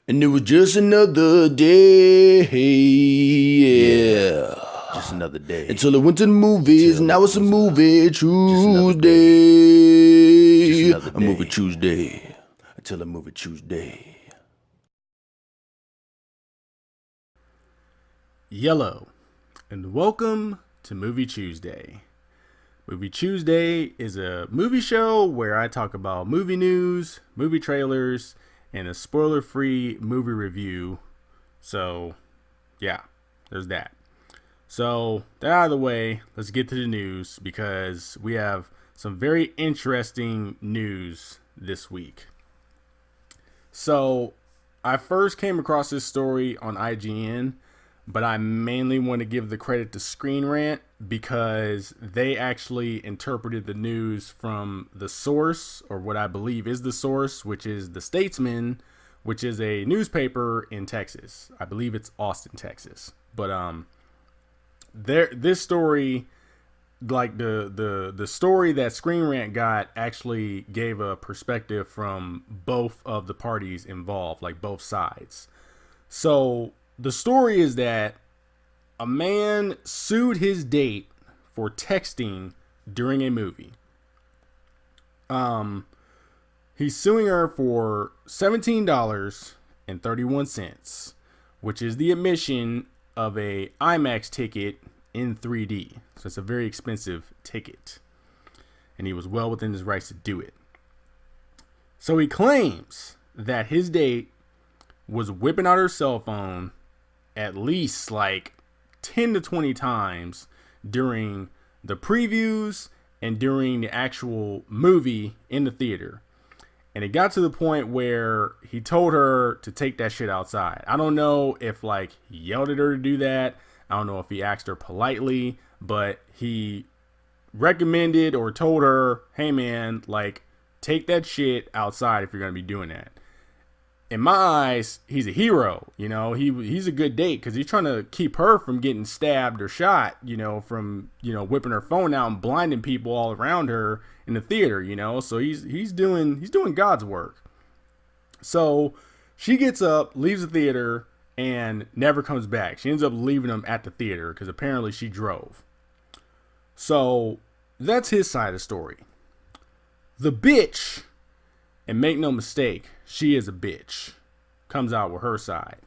And it was just another day, yeah. Just another day. Until I went to the movies, and now it's a movie Tuesday. A movie Tuesday. Until a movie Tuesday. Yellow, and welcome to Movie Chewsday. Movie Chewsday is a movie show where I talk about movie news, movie trailers, and a spoiler-free movie review. So, yeah, there's that. So, that out of the way, let's get to the news because we have some very interesting news this week. So, I first came across this story on IGN, but I mainly want to give the credit to Screen Rant because they actually interpreted the news from the source, or what I believe is the source, which is The Statesman, which is a newspaper in Texas. I believe it's Austin, Texas. But this story, like the story that Screen Rant got, actually gave a perspective from both of the parties involved, like both sides. So the story is that a man sued his date for texting during a movie. He's suing her for $17.31, which is the admission of a IMAX ticket in 3D. So it's a very expensive ticket. And he was well within his rights to do it. So he claims that his date was whipping out her cell phone at least like 10 to 20 times during the previews and during the actual movie in the theater. And it got to the point where he told her to take that shit outside. I don't know if like he yelled at her to do that. I don't know if he asked her politely, but he recommended or told her, hey man, like take that shit outside if you're going to be doing that. In my eyes, he's a hero. You know, he's a good date because he's trying to keep her from getting stabbed or shot, you know, from, you know, whipping her phone out and blinding people all around her in the theater, you know. So he's doing God's work. So she gets up, leaves the theater, and never comes back. She ends up leaving him at the theater because apparently she drove. So that's his side of the story. The bitch, and make no mistake, she is a bitch, comes out with her side.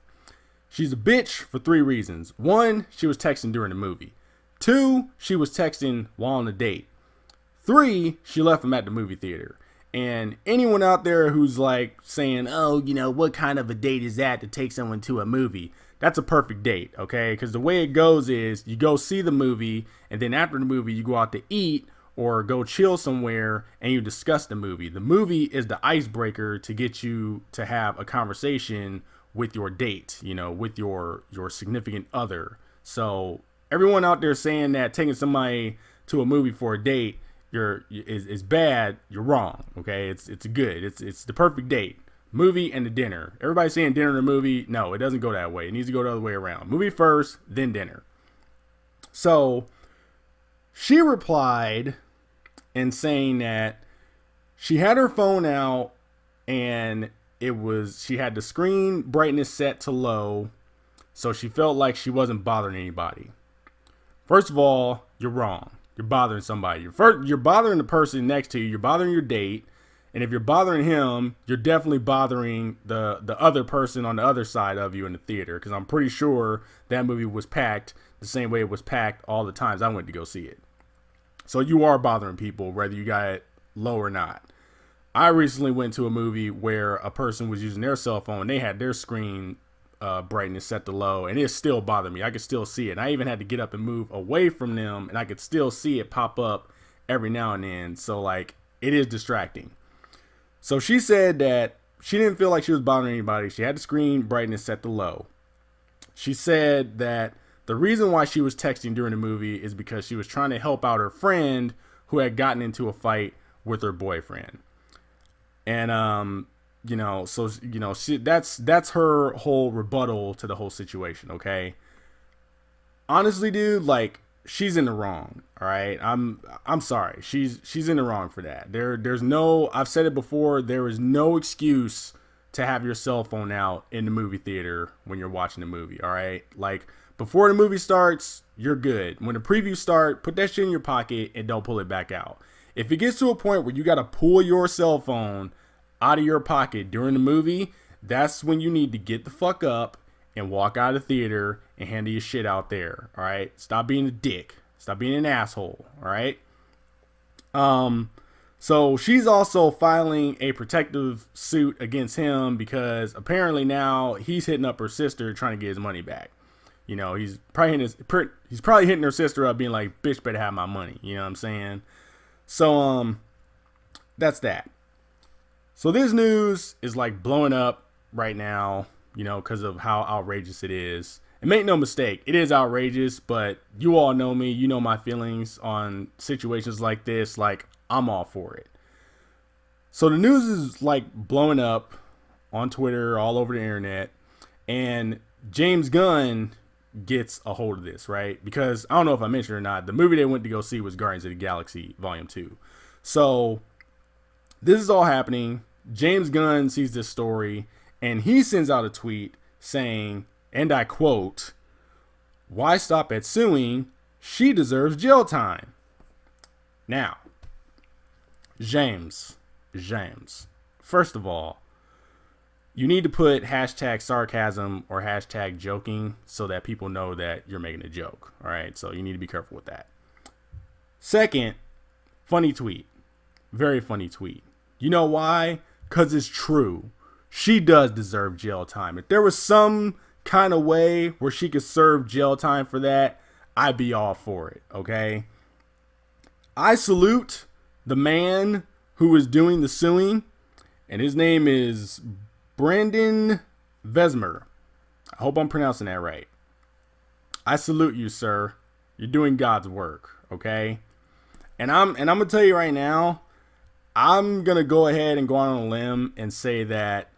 She's a bitch for three reasons. One, she was texting during the movie. Two, she was texting while on a date. Three, she left him at the movie theater. And anyone out there who's like saying, oh, you know, what kind of a date is that to take someone to a movie? That's a perfect date, okay? Because the way it goes is you go see the movie, and then after the movie, you go out to eat or go chill somewhere and you discuss the movie. The movie is the icebreaker to get you to have a conversation with your date, you know, with your significant other. So everyone out there saying that taking somebody to a movie for a date is bad, you're wrong. Okay, it's good. It's the perfect date. Movie and the dinner. Everybody's saying dinner and a movie. No, it doesn't go that way. It needs to go the other way around. Movie first, then dinner. So she replied and saying that she had her phone out and she had the screen brightness set to low, so she felt like she wasn't bothering anybody. First of all, you're wrong. You're bothering somebody. You're bothering the person next to you. You're bothering your date. And if you're bothering him, you're definitely bothering the other person on the other side of you in the theater, because I'm pretty sure that movie was packed the same way it was packed all the times I went to go see it. So you are bothering people, whether you got it low or not. I recently went to a movie where a person was using their cell phone. They had their screen brightness set to low, and it still bothered me. I could still see it. And I even had to get up and move away from them, and I could still see it pop up every now and then. So, like, it is distracting. So she said that she didn't feel like she was bothering anybody. She had the screen brightness set to low. She said that the reason why she was texting during the movie is because she was trying to help out her friend who had gotten into a fight with her boyfriend. And, you know, so, you know, that's her whole rebuttal to the whole situation. Okay. Honestly, dude, like, she's in the wrong. All right. I'm sorry. She's in the wrong for that. There's no, I've said it before. There is no excuse to have your cell phone out in the movie theater when you're watching the movie. All right. Like before the movie starts, you're good. When the previews start, put that shit in your pocket and don't pull it back out. If it gets to a point where you got to pull your cell phone out of your pocket during the movie, that's when you need to get the fuck up and walk out of the theater and handle your shit out there. All right. Stop being a dick. Stop being an asshole. All right. So she's also filing a protective suit against him because apparently now he's hitting up her sister trying to get his money back. You know, he's probably hitting her sister up being like, bitch better have my money. You know what I'm saying? So, that's that. So this news is like blowing up right now, you know, because of how outrageous it is. And make no mistake, it is outrageous, but you all know me. You know my feelings on situations like this. Like, I'm all for it. So the news is like blowing up on Twitter, all over the internet. And James Gunn gets a hold of this, right? Because I don't know if I mentioned or not, the movie they went to go see was Guardians of the Galaxy Volume 2. So this is all happening. James Gunn sees this story and he sends out a tweet saying, and I quote, "Why stop at suing? She deserves jail time." Now, James, first of all, you need to put hashtag sarcasm or hashtag joking so that people know that you're making a joke. All right. So you need to be careful with that. Second, funny tweet. Very funny tweet. You know why? Because it's true. She does deserve jail time. If there was some kind of way where she could serve jail time for that, I'd be all for it. Okay. I salute the man who is doing the suing, and his name is Brandon Vesmer. I hope I'm pronouncing that right. I salute you, sir. You're doing God's work, okay? And I'm gonna tell you right now, I'm gonna go ahead and go on a limb and say that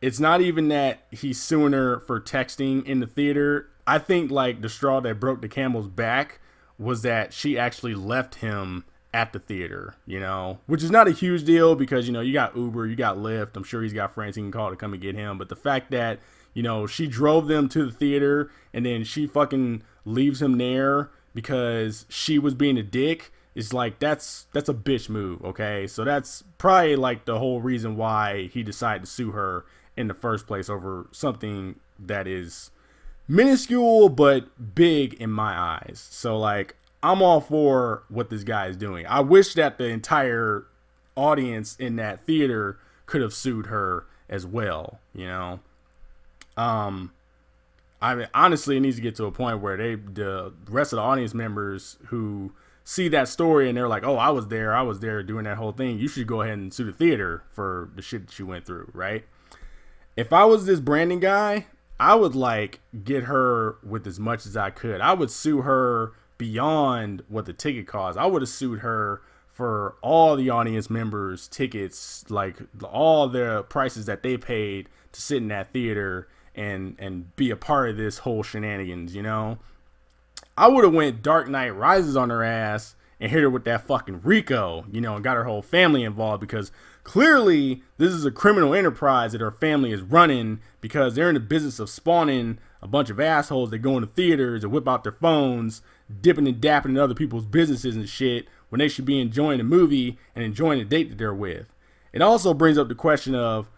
it's not even that he's suing her for texting in the theater. I think like the straw that broke the camel's back was that she actually left him at the theater, you know, which is not a huge deal because, you know, you got Uber, you got Lyft. I'm sure he's got friends he can call to come and get him. But the fact that, you know, she drove them to the theater and then she fucking leaves him there because she was being a dick is like, that's a bitch move. Okay. So that's probably like the whole reason why he decided to sue her in the first place over something that is minuscule, but big in my eyes. So like, I'm all for what this guy is doing. I wish that the entire audience in that theater could have sued her as well, you know. I mean, honestly, it needs to get to a point where the rest of the audience members who see that story and they're like, "Oh, I was there doing that whole thing." You should go ahead and sue the theater for the shit that you went through, right? If I was this Brandon guy, I would like get her with as much as I could. I would sue her beyond what the ticket cost. I would have sued her for all the audience members' tickets, like all the prices that they paid to sit in that theater and be a part of this whole shenanigans, you know? I would have went Dark Knight Rises on her ass and hit her with that fucking RICO, you know, and got her whole family involved because clearly this is a criminal enterprise that her family is running because they're in the business of spawning a bunch of assholes that go into theaters and whip out their phones, dipping and dapping in other people's businesses and shit when they should be enjoying the movie and enjoying the date that they're with. It also brings up the question of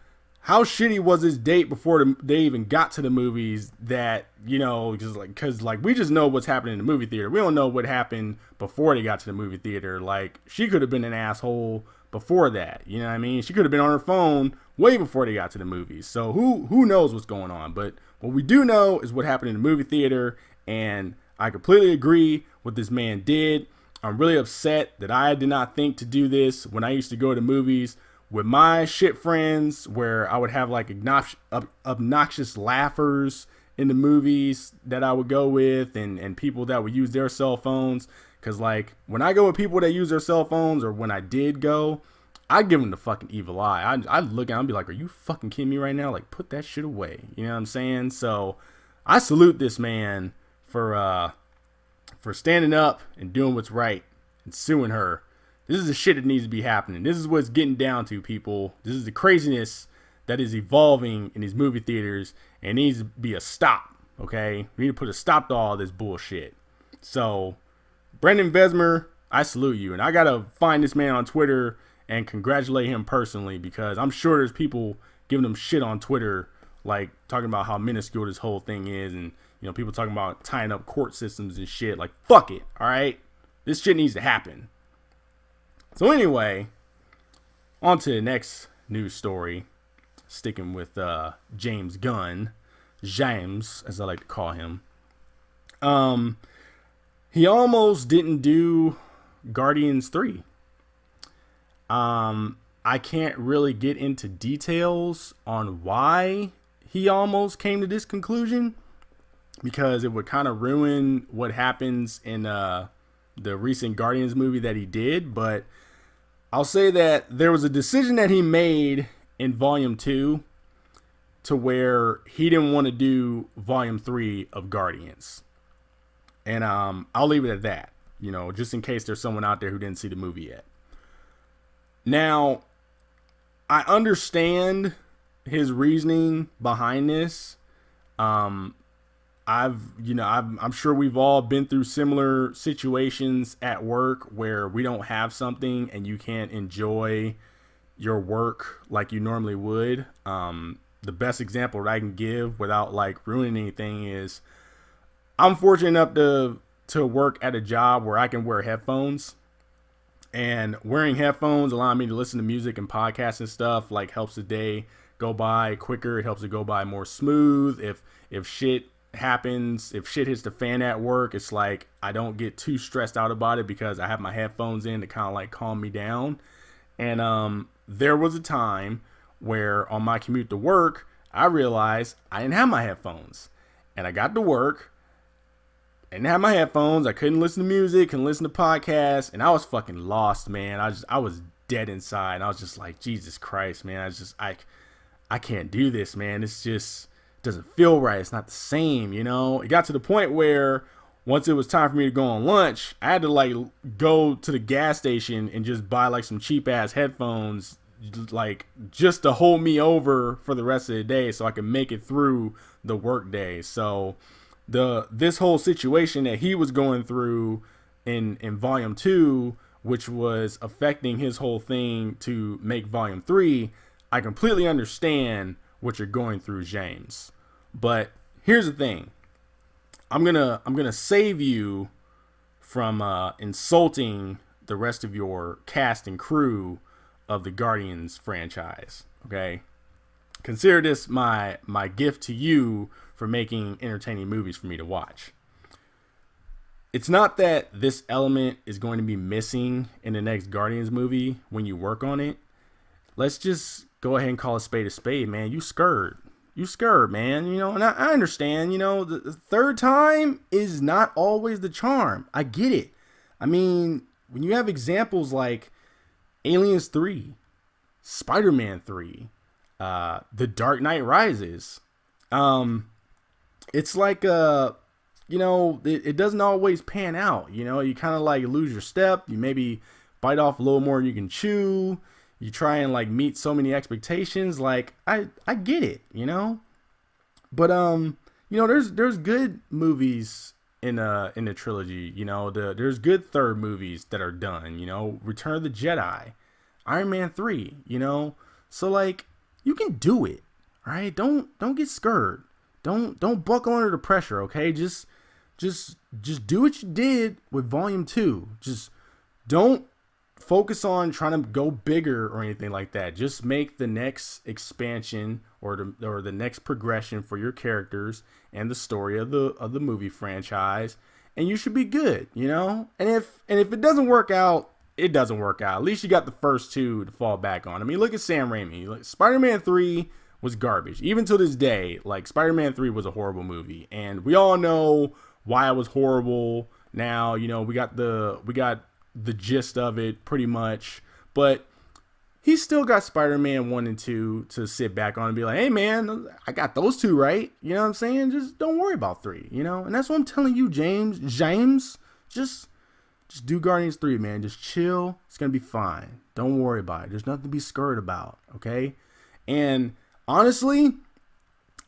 how shitty was this date before they even got to the movies that, you know, because we just know what's happening in the movie theater. We don't know what happened before they got to the movie theater. Like, she could have been an asshole before that. You know what I mean? She could have been on her phone way before they got to the movies. So who knows what's going on? But what we do know is what happened in the movie theater. And I completely agree what this man did. I'm really upset that I did not think to do this when I used to go to movies with my shit friends, where I would have like obnoxious laughers in the movies that I would go with, and people that would use their cell phones. Cause like when I go with people that use their cell phones, or when I did go, I'd give them the fucking evil eye. I'd look at them and be like, "Are you fucking kidding me right now? Like, put that shit away." You know what I'm saying? So I salute this man for standing up and doing what's right and suing her. This is the shit that needs to be happening. This is what it's getting down to, people. This is the craziness that is evolving in these movie theaters, and needs to be a stop. Okay, we need to put a stop to all this bullshit. So, Brendan Vesmer, I salute you, and I gotta find this man on Twitter and congratulate him personally, because I'm sure there's people giving him shit on Twitter, like talking about how minuscule this whole thing is, and people talking about tying up court systems and shit. Like, fuck it, all right? This shit needs to happen. So anyway, on to the next news story. Sticking with James Gunn, James, as I like to call him. He almost didn't do Guardians 3. I can't really get into details on why he almost came to this conclusion, because it would kind of ruin what happens in the recent Guardians movie that he did. But I'll say that there was a decision that he made in Volume 2 to where he didn't want to do Volume 3 of Guardians. And I'll leave it at that, just in case there's someone out there who didn't see the movie yet. Now, I understand his reasoning behind this. I'm sure we've all been through similar situations at work where we don't have something and you can't enjoy your work like you normally would. The best example that I can give without like ruining anything is I'm fortunate enough to work at a job where I can wear headphones. And wearing headphones allowing me to listen to music and podcasts and stuff like helps the day go by quicker. It helps it go by more smooth. If shit happens, if shit hits the fan at work, it's like I don't get too stressed out about it because I have my headphones in to kind of like calm me down. And there was a time where on my commute to work, I realized I didn't have my headphones. And I got to work. I didn't have my headphones. I couldn't listen to music, couldn't listen to podcasts, and I was fucking lost, man. I was dead inside. And I was just like, Jesus Christ, man. I can't do this, man. It's just doesn't feel right. It's not the same, It got to the point where once it was time for me to go on lunch, I had to like go to the gas station and just buy like some cheap ass headphones, like just to hold me over for the rest of the day so I could make it through the work day. So this whole situation that he was going through in Volume 2, which was affecting his whole thing to make Volume 3, I completely understand what you're going through, James. But here's the thing. I'm gonna save you from insulting the rest of your cast and crew of the Guardians franchise. Okay? Consider this my gift to you for making entertaining movies for me to watch. It's not that this element is going to be missing in the next Guardians movie when you work on it. Let's just go ahead and call a spade, man. You skurd, man. And I understand, the third time is not always the charm. I get it. I mean, when you have examples like Aliens 3, Spider-Man 3, The Dark Knight Rises, it's like it doesn't always pan out. You kind of like lose your step. You maybe bite off a little more than you can chew. You try and like meet so many expectations. Like I get it, but there's good movies in the trilogy. There's good third movies that are done. Return of the Jedi, Iron Man 3. So like you can do it. All right, don't get scared. Don't buckle under the pressure, okay? Just do what you did with Volume 2. Just don't focus on trying to go bigger or anything like that. Just make the next expansion or the next progression for your characters and the story of the movie franchise, and you should be good, And if it doesn't work out, it doesn't work out. At least you got the first two to fall back on. I mean, look at Sam Raimi. Like, Spider-Man 3 was garbage. Even to this day, like Spider-Man 3 was a horrible movie, and we all know why it was horrible. Now, we got the gist of it pretty much, but he's still got Spider-Man 1 and 2 to sit back on and be like, hey man, I got those two right. You know what I'm saying? Just don't worry about 3, and that's what I'm telling you, James, just do Guardians 3, man. Just chill. It's going to be fine. Don't worry about it. There's nothing to be scared about. Okay. And honestly,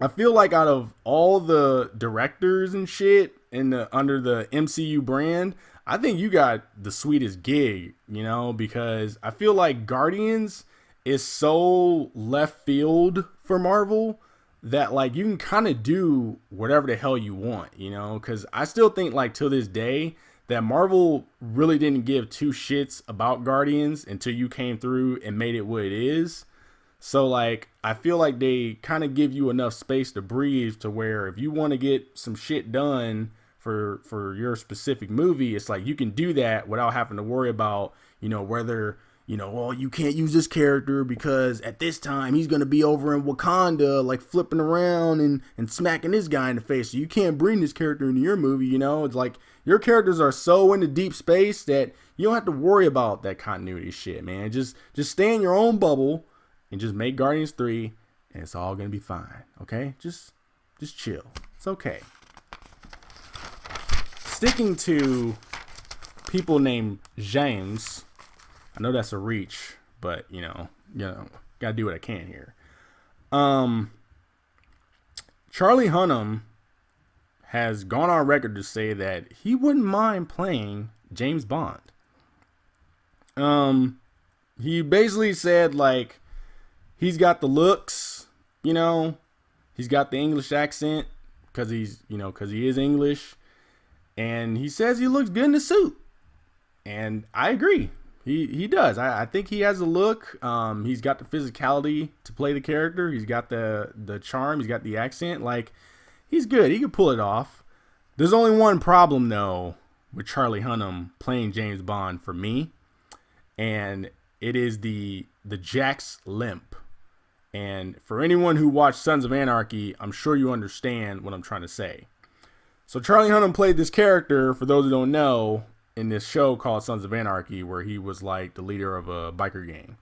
I feel like out of all the directors and shit under the MCU brand, I think you got the sweetest gig, because I feel like Guardians is so left field for Marvel that like you can kind of do whatever the hell you want, because I still think like till this day that Marvel really didn't give two shits about Guardians until you came through and made it what it is. So like I feel like they kind of give you enough space to breathe to where if you want to get some shit done for your specific movie, it's like you can do that without having to worry about, whether, well, you can't use this character because at this time he's going to be over in Wakanda, like flipping around and smacking this guy in the face. So you can't bring this character into your movie, It's like your characters are so into deep space that you don't have to worry about that continuity shit, man. Just stay in your own bubble and just make Guardians 3 and it's all going to be fine, okay? Just chill. It's okay. Sticking to people named James, I know that's a reach, but gotta do what I can here. Charlie Hunnam has gone on record to say that he wouldn't mind playing James Bond. He basically said like he's got the looks, he's got the English accent because he is English. And he says he looks good in the suit. And I agree. He does. I think he has a look. He's got the physicality to play the character. He's got the charm. He's got the accent. Like, he's good. He can pull it off. There's only one problem, though, with Charlie Hunnam playing James Bond for me. And it is the Jack's limp. And for anyone who watched Sons of Anarchy, I'm sure you understand what I'm trying to say. So Charlie Hunnam played this character, for those who don't know, in this show called Sons of Anarchy, where he was like the leader of a biker gang.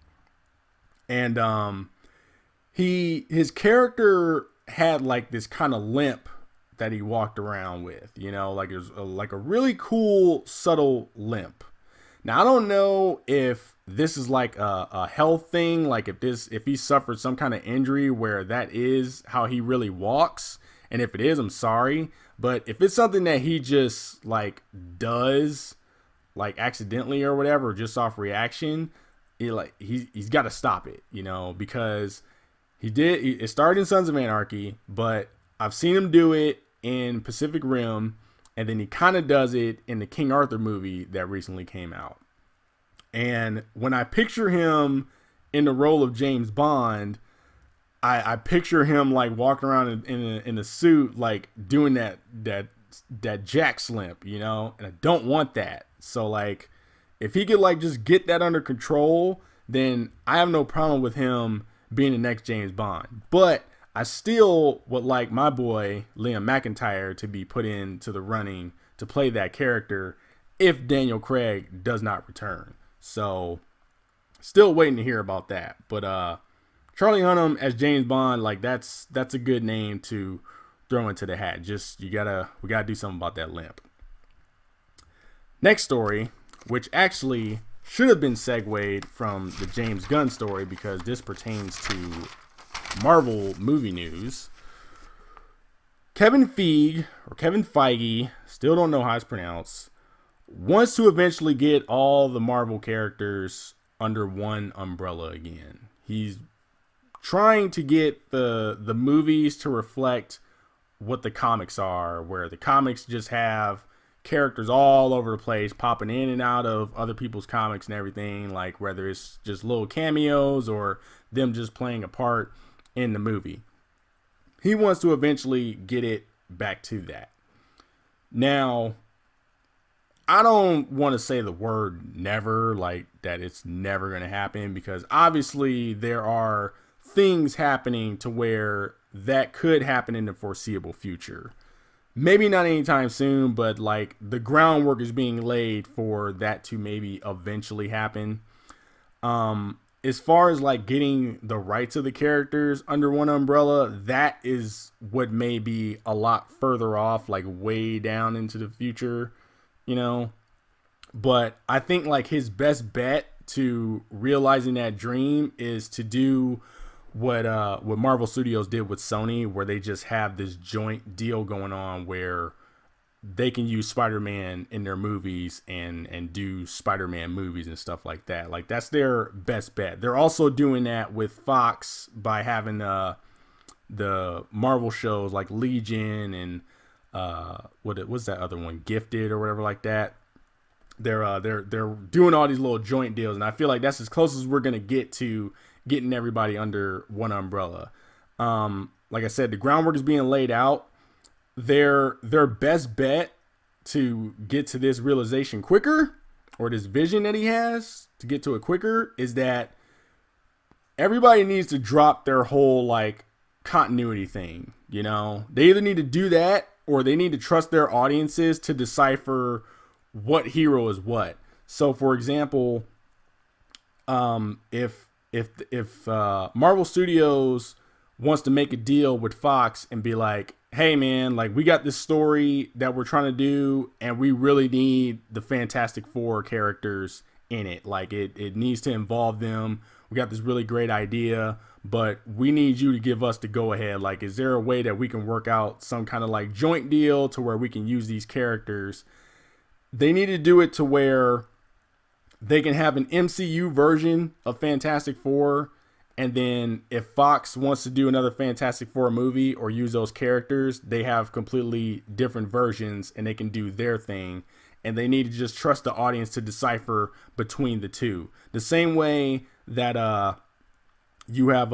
And his character had like this kind of limp that he walked around with, like it was like a really cool, subtle limp. Now, I don't know if this is like a health thing, like if he suffered some kind of injury where that is how he really walks. And if it is, I'm sorry. But if it's something that he just like does like accidentally or whatever, just off reaction, he's got to stop it, because it started in Sons of Anarchy, but I've seen him do it in Pacific Rim, and then he kind of does it in the King Arthur movie that recently came out. And when I picture him in the role of James Bond, I picture him like walking around in a suit, like doing that jack limp, and I don't want that. So like, if he could like just get that under control, then I have no problem with him being the next James Bond. But I still would like my boy Liam McIntyre to be put into the running to play that character if Daniel Craig does not return. So still waiting to hear about that. But Charlie Hunnam as James Bond, like that's a good name to throw into the hat. Just we gotta do something about that limp. Next story, which actually should have been segued from the James Gunn story because this pertains to Marvel movie news. Kevin Feige, still don't know how it's pronounced, wants to eventually get all the Marvel characters under one umbrella again. He's trying to get the movies to reflect what the comics are, where the comics just have characters all over the place popping in and out of other people's comics and everything, like whether it's just little cameos or them just playing a part in the movie. He wants to eventually get it back to that. Now, I don't want to say the word never, like that it's never going to happen, because obviously there are things happening to where that could happen in the foreseeable future. Maybe not anytime soon, but like the groundwork is being laid for that to maybe eventually happen. As far as like getting the rights of the characters under one umbrella, that is what may be a lot further off, like way down into the future, but I think like his best bet to realizing that dream is to do what Marvel Studios did with Sony, where they just have this joint deal going on where they can use Spider-Man in their movies and do Spider-Man movies and stuff like that. Like, that's their best bet. They're also doing that with Fox by having the Marvel shows like Legion and what's that other one, Gifted or whatever like that. They're doing all these little joint deals, and I feel like that's as close as we're gonna get to getting everybody under one umbrella. Like I said, the groundwork is being laid out. Their best bet to get to this realization quicker, or this vision that he has to get to it quicker, is that everybody needs to drop their whole like continuity thing. You know, they either need to do that or they need to trust their audiences to decipher what hero is what. So for example, if Marvel Studios wants to make a deal with Fox and be like, hey man, like, we got this story that we're trying to do and we really need the Fantastic Four characters in it. Like, it needs to involve them. We got this really great idea, but we need you to give us the go ahead. Like, is there a way that we can work out some kind of like joint deal to where we can use these characters? They need to do it to where they can have an MCU version of Fantastic Four. And then if Fox wants to do another Fantastic Four movie or use those characters, they have completely different versions and they can do their thing. And they need to just trust the audience to decipher between the two. The same way that you have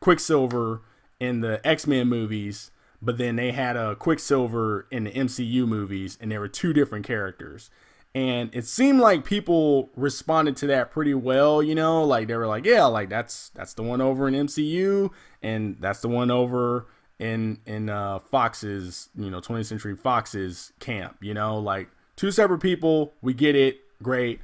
Quicksilver in the X-Men movies, but then they had a Quicksilver in the MCU movies, and there were two different characters. And it seemed like people responded to that pretty well, you know, like they were like, yeah, like that's the one over in MCU, and that's the one over in Fox's, you know, 20th Century Fox's camp, you know, like two separate people. We get it. Great.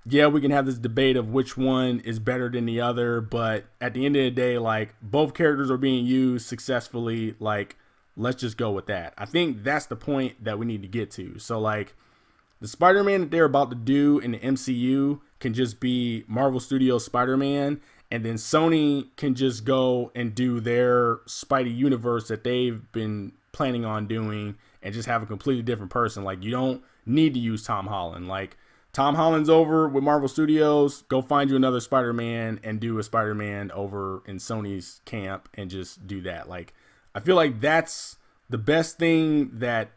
Yeah, we can have this debate of which one is better than the other, but at the end of the day, like, both characters are being used successfully. Like, let's just go with that. I think that's the point that we need to get to. So like, the Spider-Man that they're about to do in the MCU can just be Marvel Studios Spider-Man, and then Sony can just go and do their Spidey universe that they've been planning on doing and just have a completely different person. Like, you don't need to use Tom Holland. Like, Tom Holland's over with Marvel Studios. Go find you another Spider-Man and do a Spider-Man over in Sony's camp and just do that. Like, I feel like that's the best thing that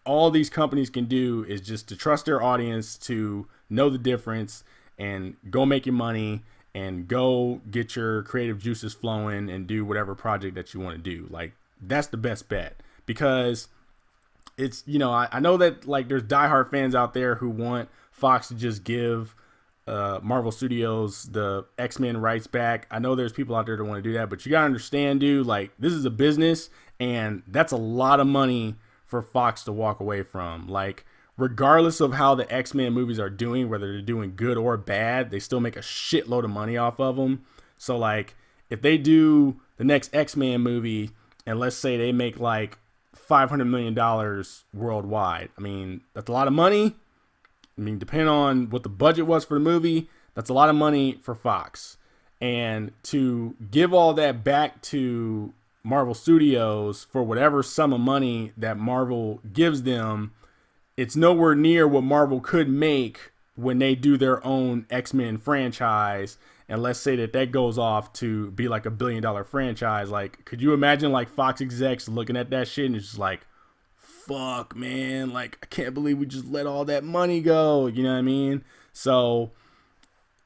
all these companies can do, is just to trust their audience to know the difference and go make your money and go get your creative juices flowing and do whatever project that you want to do. Like, that's the best bet, because it's, you know, I know that like there's diehard fans out there who want Fox to just give Marvel Studios the X-Men rights back. I know there's people out there that want to do that, but you gotta understand, dude, like, this is a business, and that's a lot of money for Fox to walk away from. Like, regardless of how the X-Men movies are doing, whether they're doing good or bad, they still make a shitload of money off of them. So like, if they do the next X-Men movie and let's say they make like $500 million worldwide, I mean, that's a lot of money. I mean, depending on what the budget was for the movie, that's a lot of money for Fox. And to give all that back to Marvel Studios for whatever sum of money that Marvel gives them, it's nowhere near what Marvel could make when they do their own X-Men franchise. And let's say that goes off to be like $1 billion franchise. Like, could you imagine like Fox execs looking at that shit and it's just like, fuck, man, like, I can't believe we just let all that money go. You know what I mean? So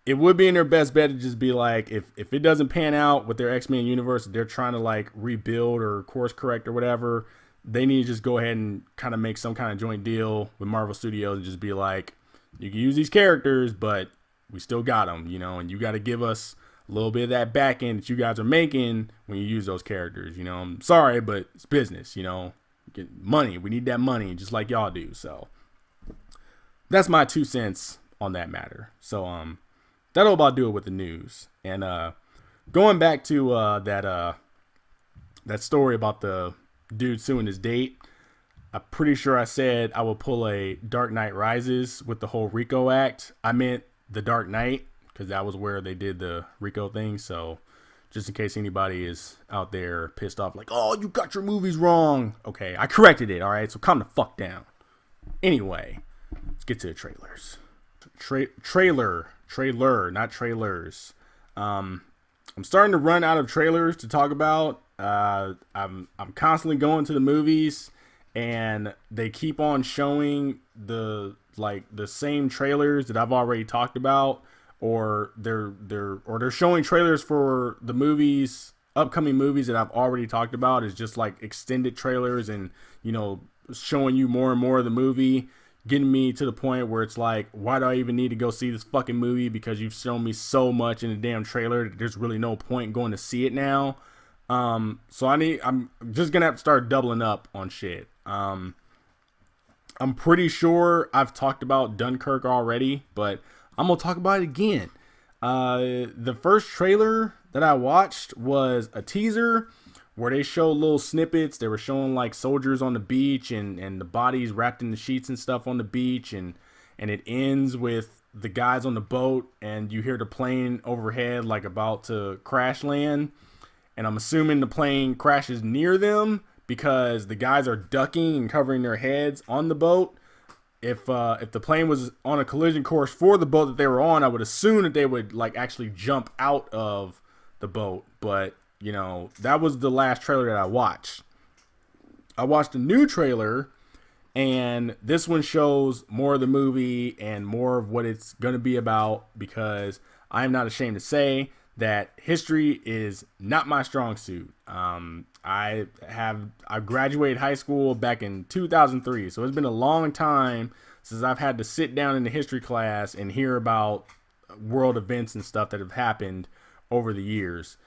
it would be in their best bet to just be like, if it doesn't pan out with their X-Men universe, they're trying to like rebuild or course correct or whatever, they need to just go ahead and kind of make some kind of joint deal with Marvel Studios and just be like, you can use these characters, but we still got them, you know, and you got to give us a little bit of that back end that you guys are making when you use those characters. You know, I'm sorry, but it's business, you know, get money. We need that money just like y'all do. So that's my 2 cents on that matter. So, that'll about do it with the news. And going back to that story about the dude suing his date, I'm pretty sure I said I would pull a Dark Knight Rises with the whole RICO act. I meant the Dark Knight, because that was where they did the RICO thing. So just in case anybody is out there pissed off, like, oh, you got your movies wrong. Okay, I corrected it, all right? So calm the fuck down. Anyway, let's get to the trailers. Trailer, not trailers. I'm starting to run out of trailers to talk about. I'm constantly going to the movies, and they keep on showing the same trailers that I've already talked about, or they're showing trailers for the upcoming movies that I've already talked about. Is just like extended trailers, and showing you more and more of the movie, getting me to the point where it's like, why do I even need to go see this fucking movie? Because you've shown me so much in the damn trailer that there's really no point going to see it now. So I'm just gonna have to start doubling up on shit. I'm pretty sure I've talked about Dunkirk already, but I'm gonna talk about it again. The first trailer that I watched was a teaser where they showed little snippets. They were showing like soldiers on the beach and the bodies wrapped in the sheets and stuff on the beach, and it ends with the guys on the boat, and you hear the plane overhead like about to crash land. And I'm assuming the plane crashes near them because the guys are ducking and covering their heads on the boat. If the plane was on a collision course for the boat that they were on, I would assume that they would like actually jump out of the boat. But that was the last trailer that I watched. I watched a new trailer, and this one shows more of the movie and more of what it's going to be about, because I am not ashamed to say that history is not my strong suit. I graduated high school back in 2003, so it's been a long time since I've had to sit down in the history class and hear about world events and stuff that have happened over the years.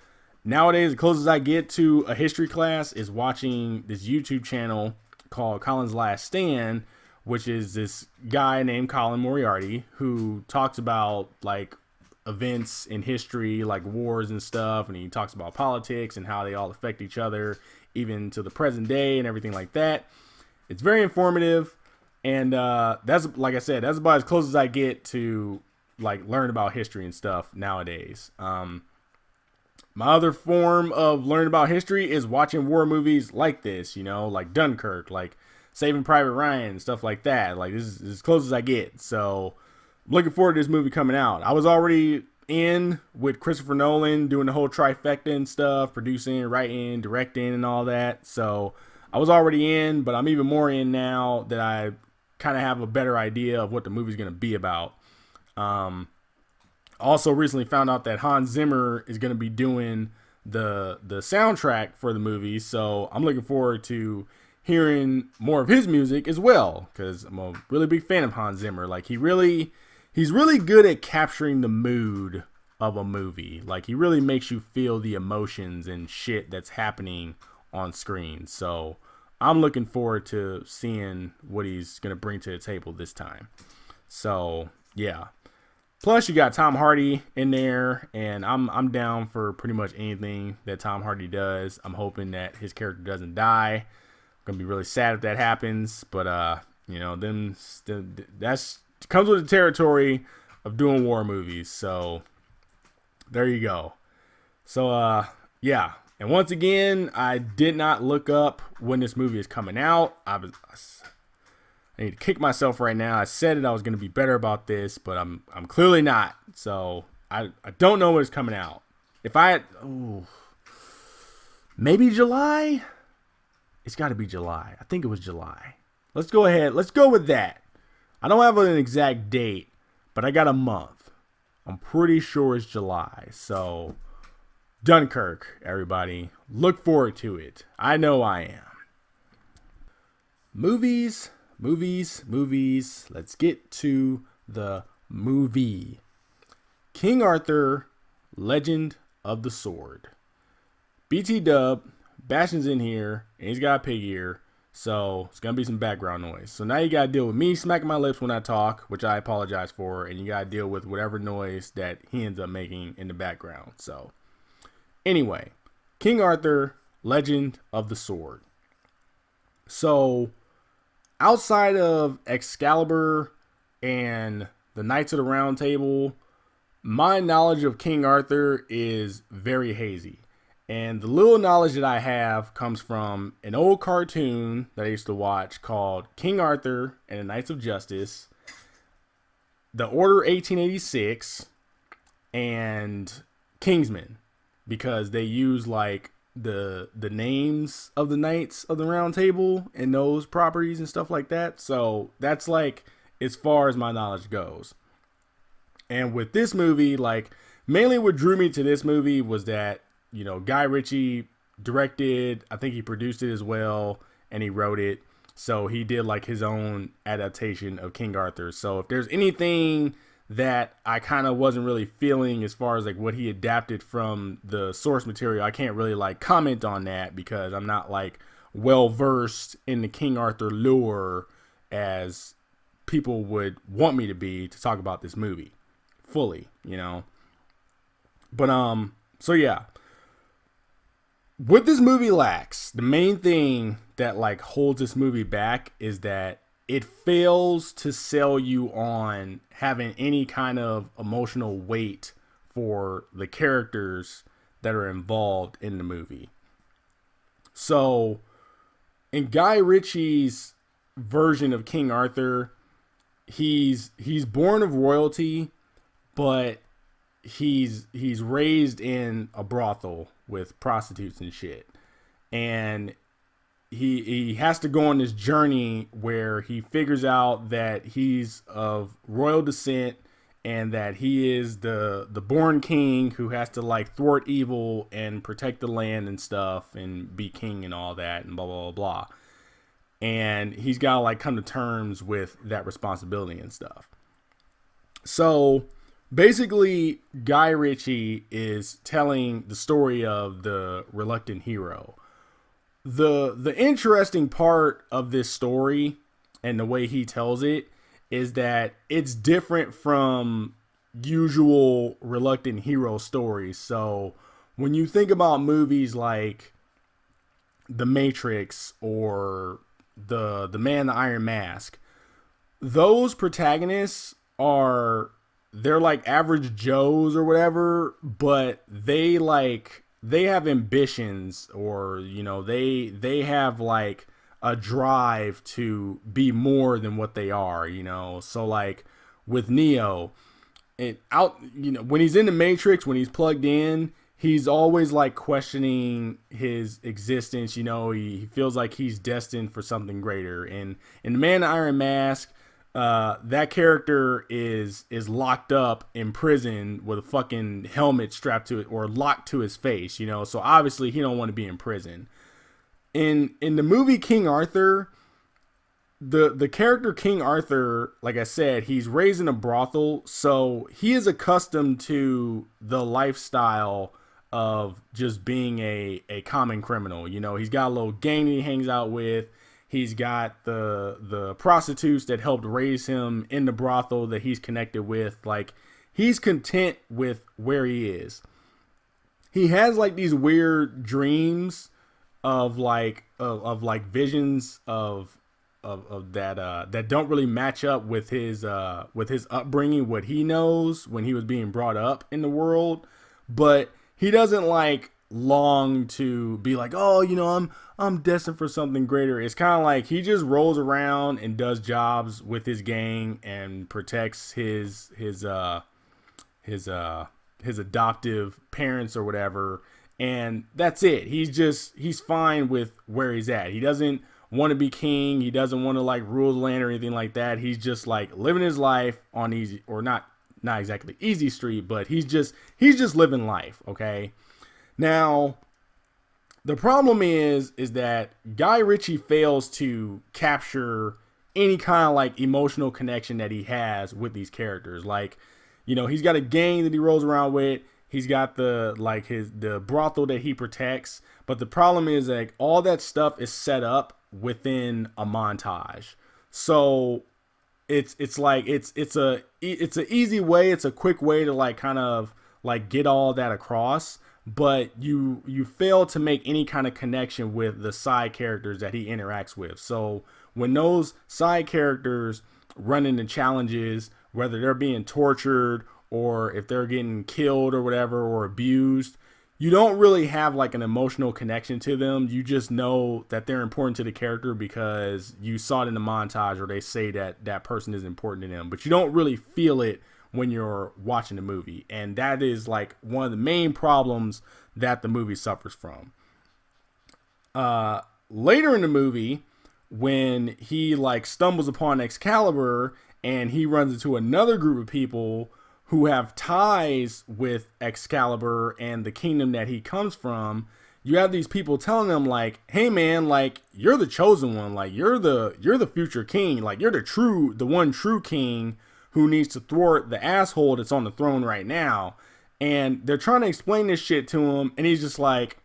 Nowadays, the closest I get to a history class is watching this YouTube channel called Colin's Last Stand, which is this guy named Colin Moriarty who talks about like events in history, like wars and stuff, and he talks about politics and how they all affect each other, even to the present day and everything like that. It's very informative, and that's, like I said, that's about as close as I get to like learn about history and stuff nowadays. My other form of learning about history is watching war movies like this, like Dunkirk, like Saving Private Ryan, stuff like that. Like this is as close as I get. So I'm looking forward to this movie coming out. I was already in with Christopher Nolan doing the whole trifecta and stuff, producing, writing, directing, and all that. So I was already in, but I'm even more in now that I kind of have a better idea of what the movie's going to be about. Also recently found out that Hans Zimmer is going to be doing the soundtrack for the movie. So I'm looking forward to hearing more of his music as well, because I'm a really big fan of Hans Zimmer. Like he's really good at capturing the mood of a movie. Like he really makes you feel the emotions and shit that's happening on screen. So I'm looking forward to seeing what he's going to bring to the table this time. So yeah. Plus you got Tom Hardy in there, and I'm down for pretty much anything that Tom Hardy does. I'm hoping that his character doesn't die. I'm going to be really sad if that happens, but that's comes with the territory of doing war movies. So there you go. So yeah, and once again, I did not look up when this movie is coming out. I need to kick myself right now. I said it, I was going to be better about this, but I'm clearly not. So I don't know when it's coming out. If I had, maybe July. It's got to be July. I think it was July. Let's go ahead. Let's go with that. I don't have an exact date, but I got a month. I'm pretty sure it's July. So, Dunkirk, everybody. Look forward to it. I know I am. Movies. Let's get to the movie. King Arthur, Legend of the Sword. BT Dub, Bastion's in here, and he's got a pig ear. So it's going to be some background noise. So now you got to deal with me smacking my lips when I talk, which I apologize for. And you got to deal with whatever noise that he ends up making in the background. So anyway, King Arthur, Legend of the Sword. So outside of Excalibur and the Knights of the Round Table, My knowledge of King Arthur is very hazy. And the little knowledge that I have comes from an old cartoon that I used to watch called King Arthur and the Knights of Justice, The Order 1886, and Kingsman, because they use like the names of the Knights of the Round Table and those properties and stuff like that. So that's like as far as my knowledge goes. And with this movie, like mainly what drew me to this movie was that, you know, Guy Ritchie directed, I think he produced it as well, and he wrote it. So he did like his own adaptation of King Arthur. So if there's anything that I kind of wasn't really feeling as far as like what he adapted from the source material, I can't really like comment on that because I'm not like well versed in the King Arthur lore as people would want me to be to talk about this movie fully, you know. But so yeah, what this movie lacks, the main thing that like holds this movie back is that it fails to sell you on having any kind of emotional weight for the characters that are involved in the movie. So in Guy Ritchie's version of King Arthur, he's born of royalty, but he's raised in a brothel with prostitutes and shit. And he has to go on this journey where he figures out that he's of royal descent and that he is the born king who has to like thwart evil and protect the land and stuff and be king and all that and blah, blah, blah, blah. And he's got to like come to terms with that responsibility and stuff. So basically, Guy Ritchie is telling the story of the reluctant hero. The interesting part of this story and the way he tells it is that it's different from usual reluctant hero stories. So when you think about movies like The Matrix or the Man in the Iron Mask, those protagonists they're like average Joes or whatever, but they have ambitions, or, you know, they have like a drive to be more than what they are, you know. So like with Neo, when he's in the Matrix, when he's plugged in, he's always like questioning his existence, you know. He feels like he's destined for something greater. And in the Man in the Iron Mask, that character is locked up in prison with a fucking helmet strapped to it or locked to his face, you know. So obviously he don't want to be in prison. In the movie King Arthur, the character King Arthur, like I said, he's raised in a brothel, so he is accustomed to the lifestyle of just being a common criminal. You know, he's got a little gang that he hangs out with. He's got the prostitutes that helped raise him in the brothel that he's connected with. Like, he's content with where he is. He has like these weird dreams of visions of that don't really match up with his upbringing, what he knows when he was being brought up in the world. But he doesn't like long to be like, oh, you know, I'm destined for something greater. It's kind of like he just rolls around and does jobs with his gang and protects his adoptive parents or whatever, and that's it. He's fine with where he's at. He doesn't want to be king. He doesn't want to like rule the land or anything like that. He's just like living his life on easy, or not exactly easy street, but he's just living life. Okay. Now, the problem is that Guy Ritchie fails to capture any kind of like emotional connection that he has with these characters. Like, you know, he's got a gang that he rolls around with. He's got the brothel that he protects. But the problem is like all that stuff is set up within a montage. So it's an easy way. It's a quick way to like kind of like get all that across. But you fail to make any kind of connection with the side characters that he interacts with. So when those side characters run into challenges, whether they're being tortured or if they're getting killed or whatever, or abused, you don't really have like an emotional connection to them. You just know that they're important to the character because you saw it in the montage, or they say that that person is important to them, but you don't really feel it when you're watching the movie. And that is like one of the main problems that the movie suffers from. Later in the movie, when he like stumbles upon Excalibur and he runs into another group of people who have ties with Excalibur and the kingdom that he comes from, you have these people telling him like, hey man, like you're the chosen one, like you're the future king, like you're the one true king who needs to thwart the asshole that's on the throne right now. And they're trying to explain this shit to him, and he's just like,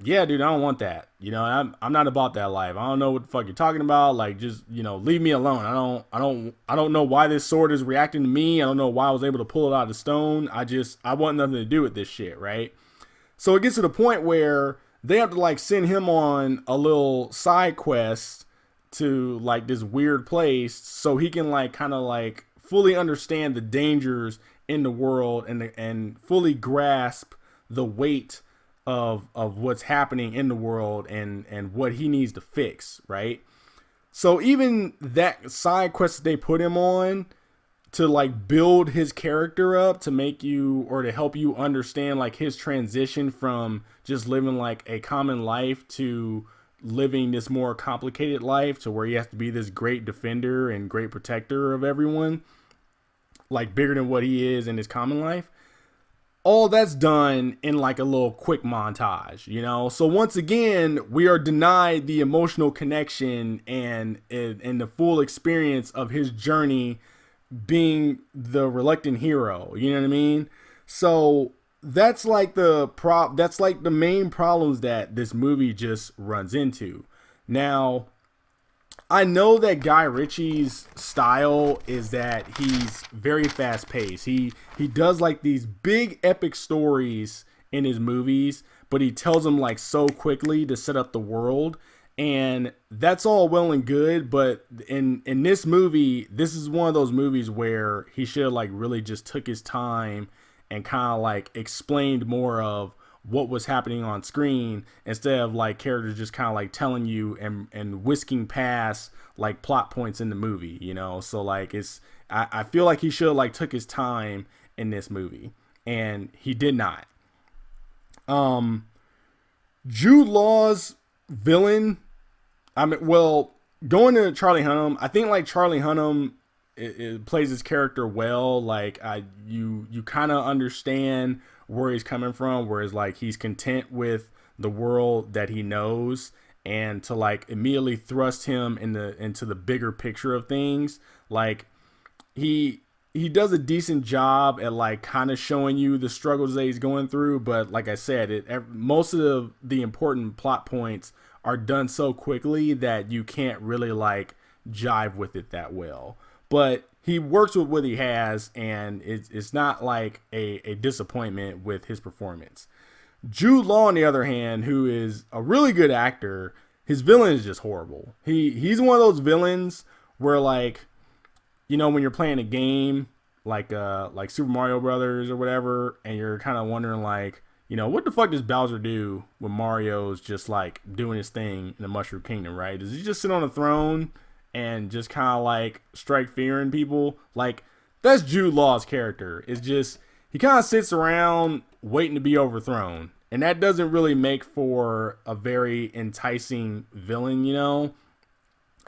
yeah, dude, I don't want that. You know, I'm not about that life. I don't know what the fuck you're talking about. Like, just, you know, leave me alone. I don't know why this sword is reacting to me. I don't know why I was able to pull it out of the stone. I want nothing to do with this shit, right? So it gets to the point where they have to like send him on a little side quest to like this weird place so he can like kind of like fully understand the dangers in the world and fully grasp the weight of what's happening in the world and what he needs to fix, right? So even that side quest that they put him on to like build his character up, to make you, or to help you understand like his transition from just living like a common life to living this more complicated life, to where he has to be this great defender and great protector of everyone, like bigger than what he is in his common life. All that's done in like a little quick montage, you know? So once again, we are denied the emotional connection and the full experience of his journey being the reluctant hero. You know what I mean? So that's like that's like the main problems that this movie just runs into. Now, I know that Guy Ritchie's style is that he's very fast paced. He does like these big epic stories in his movies, but he tells them like so quickly to set up the world. And that's all well and good, but in this movie, this is one of those movies where he should have like really just took his time and kind of like explained more of what was happening on screen, instead of like characters just kind of like telling you and whisking past like plot points in the movie, you know? So like I feel like he should have like took his time in this movie, and he did not. Jude Law's villain, I mean, well, going to Charlie Hunnam, I think like Charlie Hunnam it plays his character well. Like you kind of understand where he's coming from, whereas like he's content with the world that he knows, and to like immediately thrust him into the bigger picture of things. Like he does a decent job at like kind of showing you the struggles that he's going through, but like I said, most of the important plot points are done so quickly that you can't really like jive with it that well. But he works with what he has, and it's not like a disappointment with his performance. Jude Law, on the other hand, who is a really good actor, his villain is just horrible. He's one of those villains where, like, you know, when you're playing a game like Super Mario Brothers or whatever, and you're kind of wondering like, you know, what the fuck does Bowser do when Mario's just like doing his thing in the Mushroom Kingdom, right? Does he just sit on a throne and just kind of like strike fear in people? Like, that's Jude Law's character. It's just, he kind of sits around waiting to be overthrown, and that doesn't really make for a very enticing villain, you know?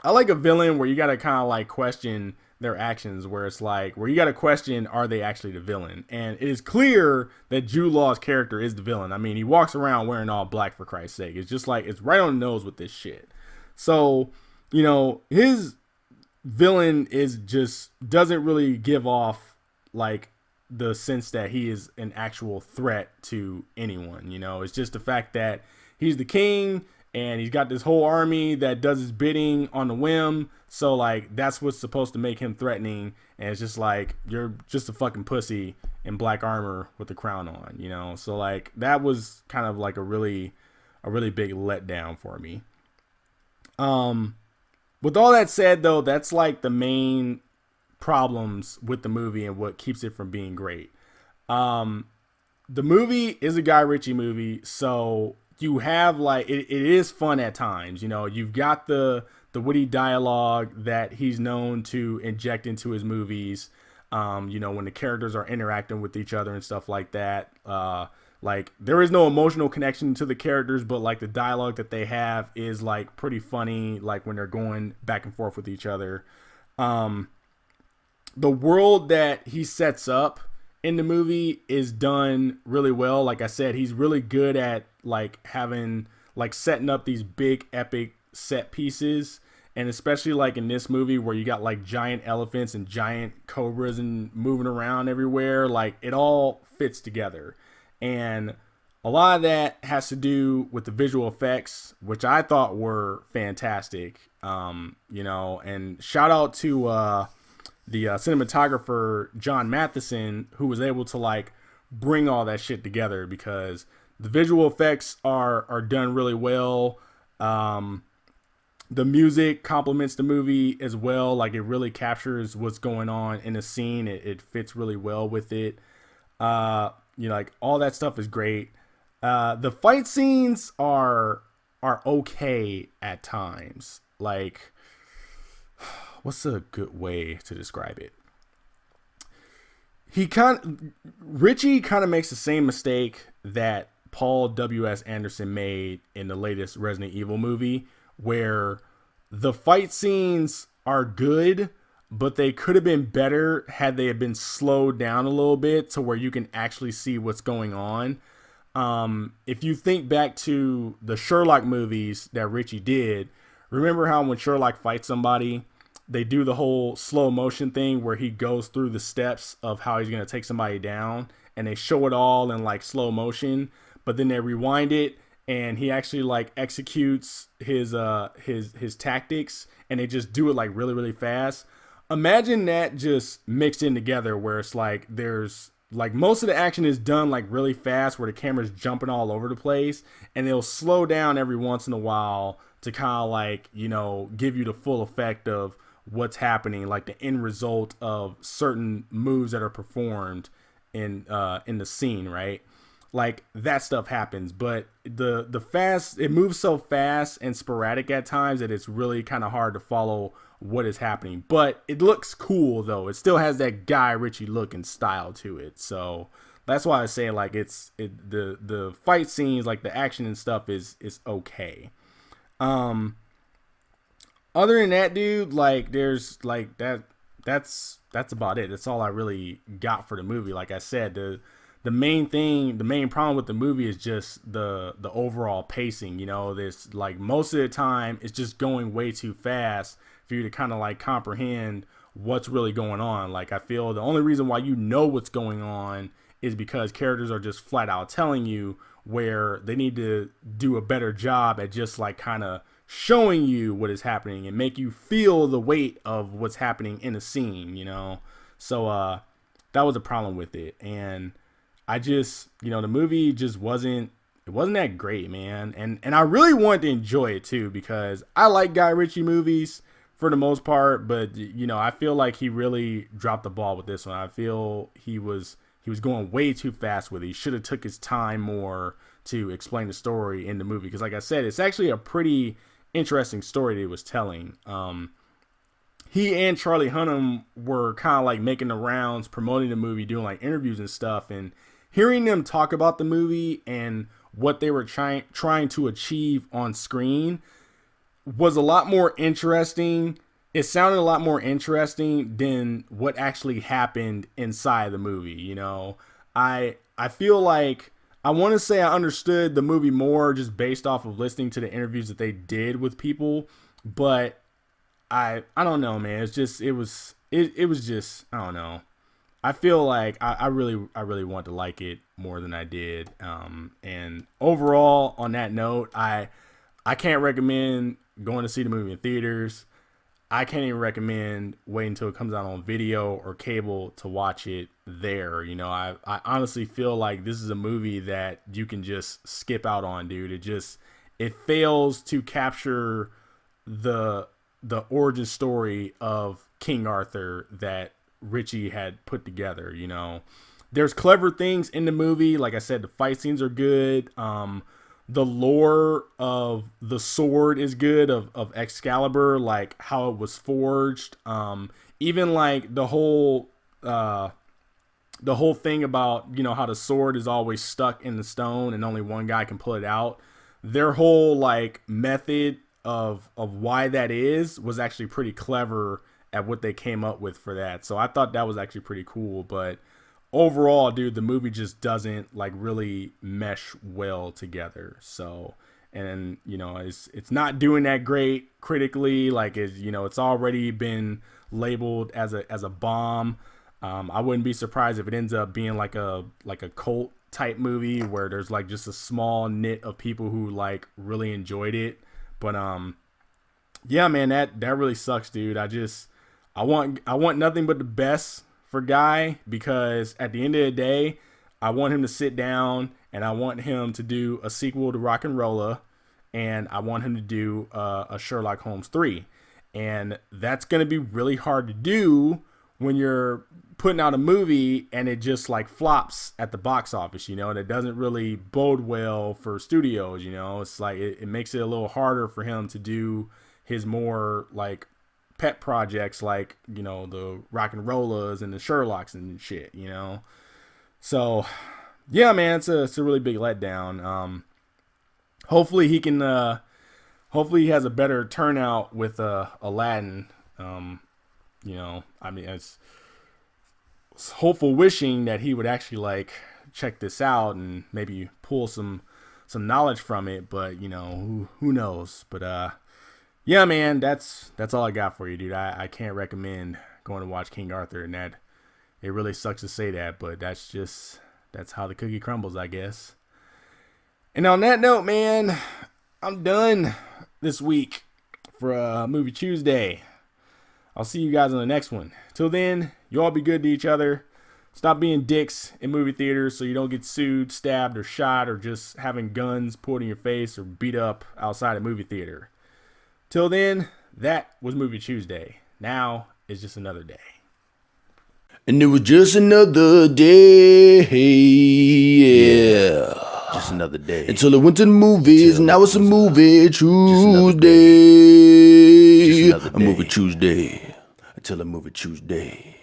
I like a villain where you got to kind of like question their actions, where it's like, where you got to question, are they actually the villain? And it is clear that Jude Law's character is the villain. I mean, he walks around wearing all black, for Christ's sake. It's just like, it's right on the nose with this shit. So, you know, his villain is just, doesn't really give off like the sense that he is an actual threat to anyone. You know, it's just the fact that he's the king and he's got this whole army that does his bidding on the whim. So like, that's what's supposed to make him threatening. And it's just like, you're just a fucking pussy in black armor with the crown on, you know? So like, that was kind of like a really big letdown for me. With all that said though, that's like the main problems with the movie and what keeps it from being great. The movie is a Guy Ritchie movie, so you have like it is fun at times. You know, you've got the witty dialogue that he's known to inject into his movies. You know, when the characters are interacting with each other and stuff like that. Like there is no emotional connection to the characters, but like the dialogue that they have is like pretty funny. Like when they're going back and forth with each other. The world that he sets up in the movie is done really well. Like I said, he's really good at like having like setting up these big epic set pieces. And especially like in this movie where you got like giant elephants and giant cobras and moving around everywhere, like it all fits together. And a lot of that has to do with the visual effects, which I thought were fantastic. You know, and shout out to the cinematographer John Matheson, who was able to like bring all that shit together, because the visual effects are done really well. The music complements the movie as well. Like it really captures what's going on in the scene. It fits really well with it. You know, like all that stuff is great. The fight scenes are okay at times. Like, what's a good way to describe it? Ritchie kind of makes the same mistake that Paul W.S. Anderson made in the latest Resident Evil movie, where the fight scenes are good, but they could have been better had they have been slowed down a little bit to where you can actually see what's going on. If you think back to the Sherlock movies that Ritchie did, remember how when Sherlock fights somebody, they do the whole slow motion thing where he goes through the steps of how he's going to take somebody down, and they show it all in like slow motion, but then they rewind it and he actually like executes his tactics, and they just do it like really, really fast. Imagine that just mixed in together, where it's like there's like most of the action is done like really fast, where the camera's jumping all over the place, and they'll slow down every once in a while to kind of like, you know, give you the full effect of what's happening, like the end result of certain moves that are performed in the scene, right? Like that stuff happens, but it moves so fast and sporadic at times that it's really kind of hard to follow what is happening. But it looks cool though. It still has that Guy Ritchie look and style to it. So that's why I say like the fight scenes, like the action and stuff is okay. Other than that, dude, like there's like that's about it. That's all I really got for the movie. Like I said, the main problem with the movie is just the overall pacing. You know, there's like most of the time it's just going way too fast for you to kind of like comprehend what's really going on. Like I feel the only reason why you know what's going on is because characters are just flat out telling you, where they need to do a better job at just like kind of showing you what is happening and make you feel the weight of what's happening in a scene, you know? So that was a problem with it. And I just, you know, the movie just wasn't that great, man. And I really wanted to enjoy it too, because I like Guy Ritchie movies for the most part, but you know, I feel like he really dropped the ball with this one. I feel he was going way too fast with it. He should have took his time more to explain the story in the movie, because like I said, it's actually a pretty interesting story that he was telling. He and Charlie Hunnam were kind of like making the rounds, promoting the movie, doing like interviews and stuff, and hearing them talk about the movie and what they were trying to achieve on screen was a lot more interesting. It sounded a lot more interesting than what actually happened inside the movie. You know, I feel like I want to say I understood the movie more just based off of listening to the interviews that they did with people, but I don't know, man. It's just it was just, I don't know. I feel like I really want to like it more than I did. And overall, on that note, I can't recommend going to see the movie in theaters. I can't even recommend waiting until it comes out on video or cable to watch it there. You know, I honestly feel like this is a movie that you can just skip out on, dude. It fails to capture the the origin story of King Arthur that Richie had put together. You know, there's clever things in the movie. Like I said, the fight scenes are good. The lore of the sword is good, of Excalibur, like how it was forged. Even like the whole thing about, you know, how the sword is always stuck in the stone and only one guy can pull it out. Their whole like method of why that is was actually pretty clever at what they came up with for that. So I thought that was actually pretty cool. But overall, dude, the movie just doesn't like really mesh well together. So, and you know, it's not doing that great critically. Like, you know, it's already been labeled as a bomb. I wouldn't be surprised if it ends up being like a cult type movie where there's like just a small knit of people who like really enjoyed it. But yeah, man, that really sucks, dude. I want nothing but the best for Guy, because at the end of the day, I want him to sit down and I want him to do a sequel to Rock and Rolla, and I want him to do a Sherlock Holmes 3. And that's going to be really hard to do when you're putting out a movie and it just like flops at the box office, you know, and it doesn't really bode well for studios, you know. It's like it makes it a little harder for him to do his more like pet projects, like, you know, the Rock and Rollas and the Sherlocks and shit, you know. So yeah, man, it's a really big letdown. Hopefully he can hopefully he has a better turnout with Aladdin. You know, I mean, it's hopeful wishing that he would actually like check this out and maybe pull some knowledge from it, but you know, who knows. But yeah, man, that's all I got for you, dude. I can't recommend going to watch King Arthur, and that it really sucks to say that, but that's how the cookie crumbles, I guess. And on that note, man, I'm done this week for Movie Chewsday. I'll see you guys on the next one. Till then, you all be good to each other. Stop being dicks in movie theaters so you don't get sued, stabbed, or shot, or just having guns pulled in your face or beat up outside a movie theater. Till then, that was Movie Chewsday. Now is just another day. And it was just another day, yeah. Just another day. Until I went to the movies, and now it's a movie Tuesday. Just another day. A movie Tuesday. Until a movie Tuesday.